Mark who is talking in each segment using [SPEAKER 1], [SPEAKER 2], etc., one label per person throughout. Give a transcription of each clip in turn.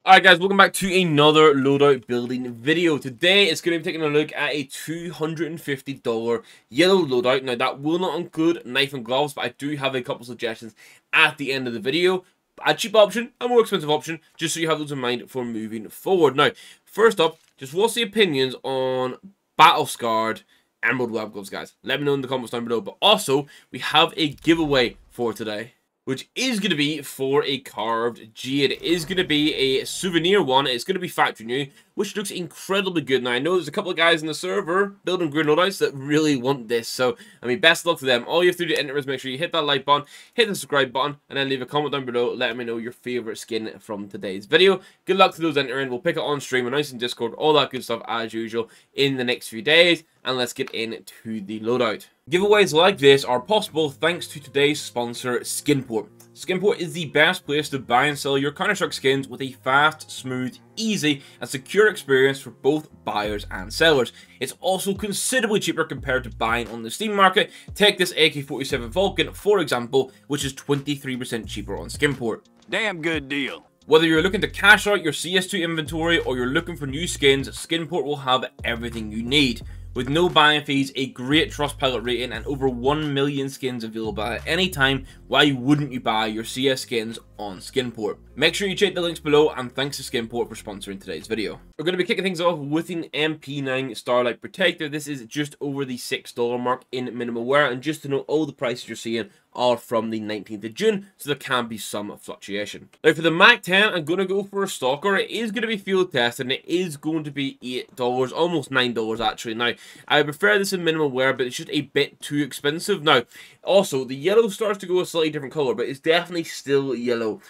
[SPEAKER 1] Alright guys, welcome back to another loadout building video. Today it's going to be taking a look at a $250 yellow loadout. Now that will not include knife and gloves, but I do have a couple suggestions at the end of the video. A cheap option, a more expensive option, just so you have those in mind for moving forward. Now, first up, just what's the opinions on battle scarred emerald web gloves, guys? Let me know in the comments down below. But also, we have a giveaway for today, which is going to be for a carved G. It is going to be a souvenir one. It's going to be factory new, which looks incredibly good. Now, I know there's a couple of guys in the server building green loadouts that really want this. So, I mean, best of luck to them. All you have to do to enter is make sure you hit that like button, hit the subscribe button, and then leave a comment down below letting me know your favorite skin from today's video. Good luck to those entering. We'll pick it on stream, announce in Discord, all that good stuff as usual in the next few days. And let's get into the loadout. Giveaways like this are possible thanks to today's sponsor, Skinport. Skinport is the best place to buy and sell your Counter-Strike skins with a fast, smooth, easy, and secure experience for both buyers and sellers. It's also considerably cheaper compared to buying on the Steam market. Take this AK-47 Vulcan, for example, which is 23% cheaper on Skinport.
[SPEAKER 2] Damn good deal.
[SPEAKER 1] Whether you're looking to cash out your CS2 inventory or you're looking for new skins, Skinport will have everything you need. With no buying fees, a great Trustpilot rating, and over 1 million skins available at any time, why wouldn't you buy your CS skins on Skinport? Make sure you check the links below, and thanks to Skinport for sponsoring today's video. We're going to be kicking things off with an MP9 Starlight Protector. This is just over the $6 mark in minimal wear, and just to know, all the prices you're seeing are from the 19th of June, so there can be some fluctuation. Now for the MAC-10, I'm going to go for a stalker. It is going to be field tested, and it is going to be $8, almost $9 actually. Now, I prefer this in minimal wear, but it's just a bit too expensive. Now, also, the yellow starts to go a slightly different color, but it's definitely still yellow.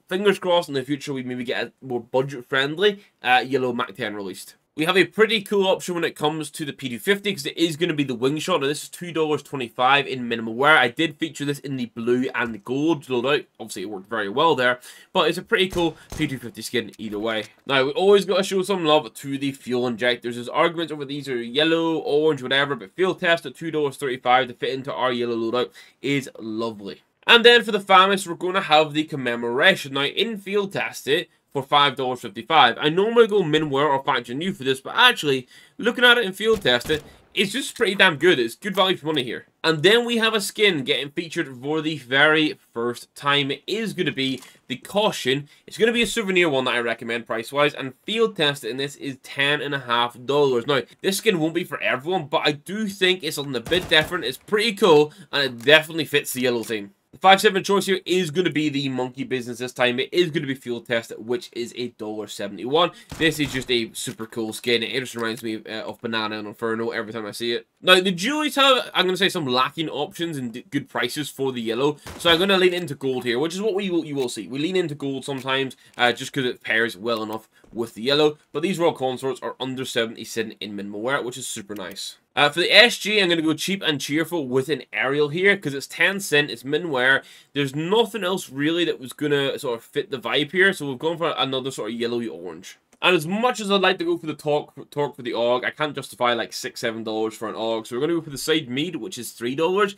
[SPEAKER 1] Fingers crossed in the future we maybe get a more budget-friendly yellow MAC-10 released. We have a pretty cool option when it comes to the P250 because it is going to be the wing shot. Now, this is $2.25 in minimal wear. I did feature this in the blue and the gold loadout. Obviously, it worked very well there, but it's a pretty cool P250 skin either way. Now, we always got to show some love to the fuel injectors. There's arguments over these are yellow, orange, whatever, but field test at $2.35 to fit into our yellow loadout is lovely. And then for the famous, we're going to have the commemoration. Now, in field test it for $5.55. I normally go min wear or factory new for this, but actually, looking at it in field test it, it's just pretty damn good. It's good value for money here. And then we have a skin getting featured for the very first time. It is going to be the Caution. It's going to be a souvenir one that I recommend price-wise, and field test in this is $10.50. Now, this skin won't be for everyone, but I do think it's something a bit different. It's pretty cool, and it definitely fits the yellow team. The 5.7 choice here is going to be the Monkey Business this time. It is going to be field test, which is $1.71. This is just a super cool skin. It just reminds me of Banana and Inferno every time I see it. Now, the jewelries have, I'm going to say, some lacking options and good prices for the yellow. So I'm going to lean into gold here, which is what you will see. We lean into gold sometimes just because it pairs well enough with the yellow. But these Royal Consorts are under 70 sitting in minimal wear, which is super nice. For the SG, I'm going to go cheap and cheerful with an Ariel here because it's 10 cent, it's min wear. There's nothing else really that was going to sort of fit the vibe here, so we've gone for another sort of yellowy orange. And as much as I'd like to go for the torque for the AUG, I can't justify like $6, $7 for an AUG. So we're going to go for the side mead, which is $3.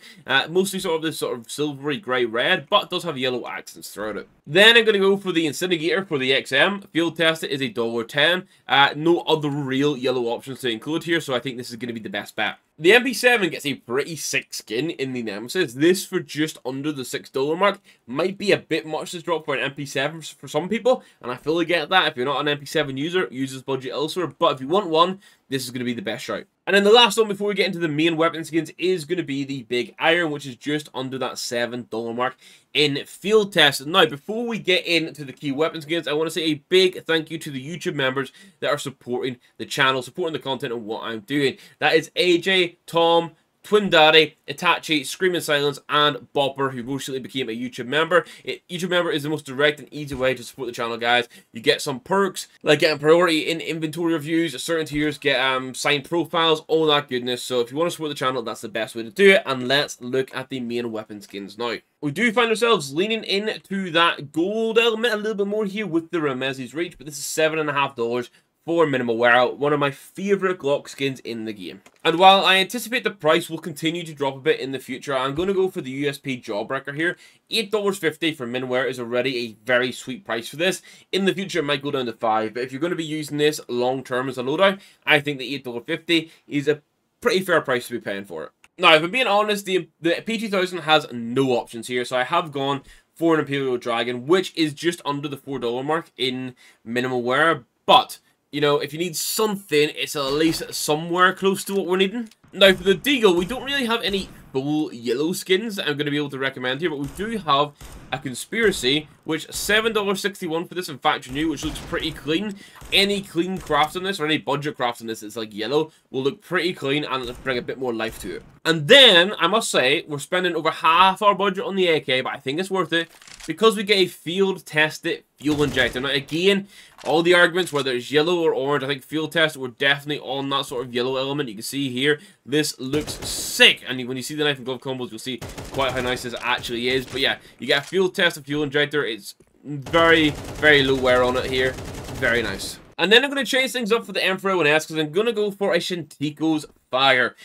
[SPEAKER 1] Mostly sort of this sort of silvery grey red, but it does have yellow accents throughout it. Then I'm going to go for the Incinerator for the XM. Field test it is $1.10. No other real yellow options to include here, so I think this is going to be the best bet. The MP7 gets a pretty sick skin in the Nemesis. This for just under the $6 mark might be a bit much to drop for an MP7 for some people, and I fully get that. If you're not an MP7 user, use this budget elsewhere, but if you want one, this is going to be the best shout. And then the last one before we get into the main weapon skins is going to be the Big Iron, which is just under that $7 mark in field test. Now, before we get into the key weapon skins, I want to say a big thank you to the YouTube members that are supporting the channel, supporting the content and what I'm doing. That is AJ, Tom, Twin Daddy, Itachi, Screaming Silence, and Bopper, who recently became a YouTube member. YouTube member is the most direct and easy way to support the channel, guys. You get some perks, like getting priority in inventory reviews, certain tiers get signed profiles, all that goodness. So if you want to support the channel, that's the best way to do it. And let's look at the main weapon skins now. We do find ourselves leaning into that gold element a little bit more here with the Remezzi's Reach, but this is $7.50 for minimal wear out, one of my favourite Glock skins in the game. And while I anticipate the price will continue to drop a bit in the future, I'm going to go for the USP Jawbreaker here. $8.50 for min wear is already a very sweet price for this. In the future, it might go down to $5, but if you're going to be using this long term as a loadout, I think the $8.50 is a pretty fair price to be paying for it. Now, if I'm being honest, the P2000 has no options here, so I have gone for an Imperial Dragon, which is just under the $4 mark in minimal wear, but you know, if you need something, it's at least somewhere close to what we're needing. Now, for the Deagle, we don't really have any full yellow skins that I'm going to be able to recommend here, but we do have a Conspiracy, which $7.61 for this in factory new, which looks pretty clean. Any clean craft on this, or any budget craft on this that's like yellow, will look pretty clean and bring a bit more life to it. And then, I must say, we're spending over half our budget on the AK, but I think it's worth it, because we get a field-tested fuel injector. Now, again, all the arguments, whether it's yellow or orange, I think field test, we're definitely on that sort of yellow element. You can see here, this looks sick. And when you see the knife and glove combos, you'll see quite how nice this actually is. But yeah, you get a field test of fuel injector. It's very, very low wear on it here. Very nice. And then I'm going to change things up for the M4A1S because I'm going to go for a Shinteko's Fire.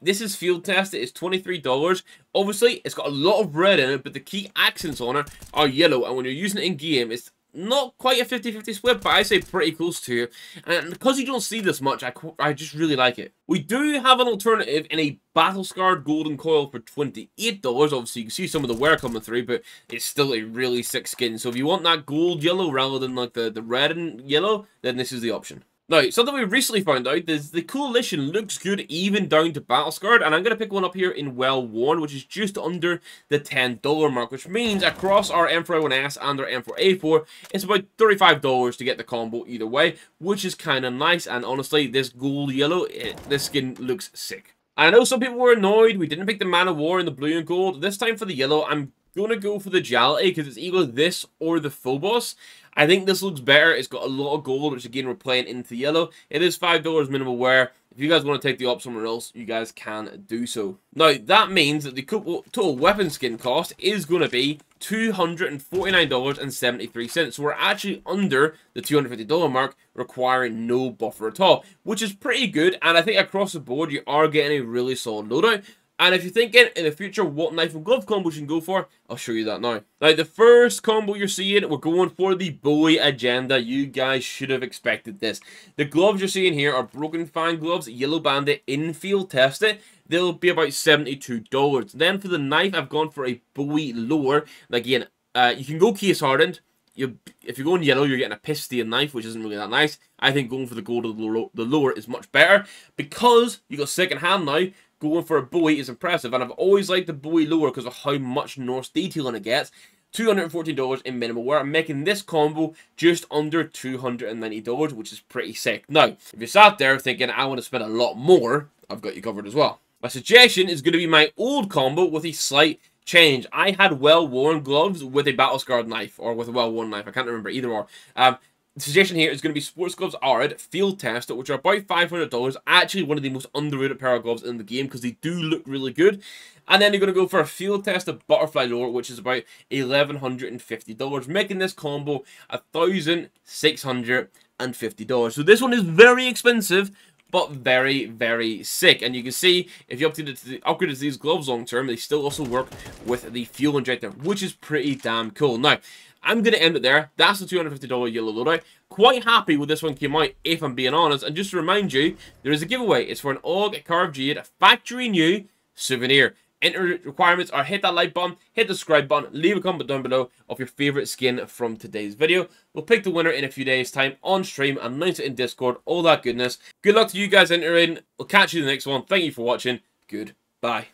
[SPEAKER 1] This is field tested. It's $23. Obviously, it's got a lot of red in it, but the key accents on it are yellow. And when you're using it in game, it's not quite a 50-50 split, but I say pretty close to it. And because you don't see this much, I just really like it. We do have an alternative in a battle-scarred golden coil for $28. Obviously, you can see some of the wear coming through, but it's still a really sick skin. So if you want that gold yellow rather than like the red and yellow, then this is the option. Now, something we recently found out is the Coalition looks good even down to Battle Scarred, and I'm going to pick one up here in Well Worn, which is just under the $10 mark, which means across our M4A1S and our M4A4, it's about $35 to get the combo either way, which is kind of nice, and honestly, this gold yellow, this skin looks sick. I know some people were annoyed we didn't pick the Man of War in the blue and gold. This time for the yellow, I'm going to go for the Duality because it's either this or the Phobos. I think this looks better. It's got a lot of gold, which again, we're playing into yellow. It is $5 minimal wear. If you guys want to take the op somewhere else, you guys can do so. Now, that means that the total weapon skin cost is going to be $249.73. So we're actually under the $250 mark, requiring no buffer at all, which is pretty good. And I think across the board, you are getting a really solid loadout. And if you're thinking in the future what knife and glove combo you can go for, I'll show you that now. Now, the first combo you're seeing, we're going for the Bowie Agenda. You guys should have expected this. The gloves you're seeing here are Broken Fang gloves, Yellow Bandit, in-field tested. They'll be about $72. Then for the knife, I've gone for a Bowie Lower. Again, you can go case hardened. If you're going yellow, you're getting a Piston knife, which isn't really that nice. I think going for the gold or the lower is much better because you got second hand now. Going for a Bowie is impressive, and I've always liked the Bowie lower because of how much Norse detailing it gets. $214 in minimal wear. I'm making this combo just under $290, which is pretty sick. Now, if you're sat there thinking, I want to spend a lot more, I've got you covered as well. My suggestion is going to be my old combo with a slight change. I had well-worn gloves with a battle-scarred knife, or with a well-worn knife. I can't remember either or. The suggestion here is going to be Sports Gloves Arid Field Tester, which are about $500. Actually, one of the most underrated pair of gloves in the game because they do look really good. And then you're going to go for a Field Tester Butterfly Lower, which is about $1,150, making this combo $1,650. So this one is very expensive, but very, very sick. And you can see, if you upgraded to these gloves long term, they still also work with the fuel injector, which is pretty damn cool. Now, I'm going to end it there. That's the $250 yellow loadout. Quite happy with this one came out, if I'm being honest. And just to remind you, there is a giveaway. It's for an AUG Carved Jade factory new souvenir. Enter requirements are hit that like button, hit the subscribe button, leave a comment down below of your favorite skin from today's video. We'll pick the winner in a few days' time on stream and announce it in Discord, all that goodness. Good luck to you guys entering. We'll catch you in the next one. Thank you for watching. Goodbye.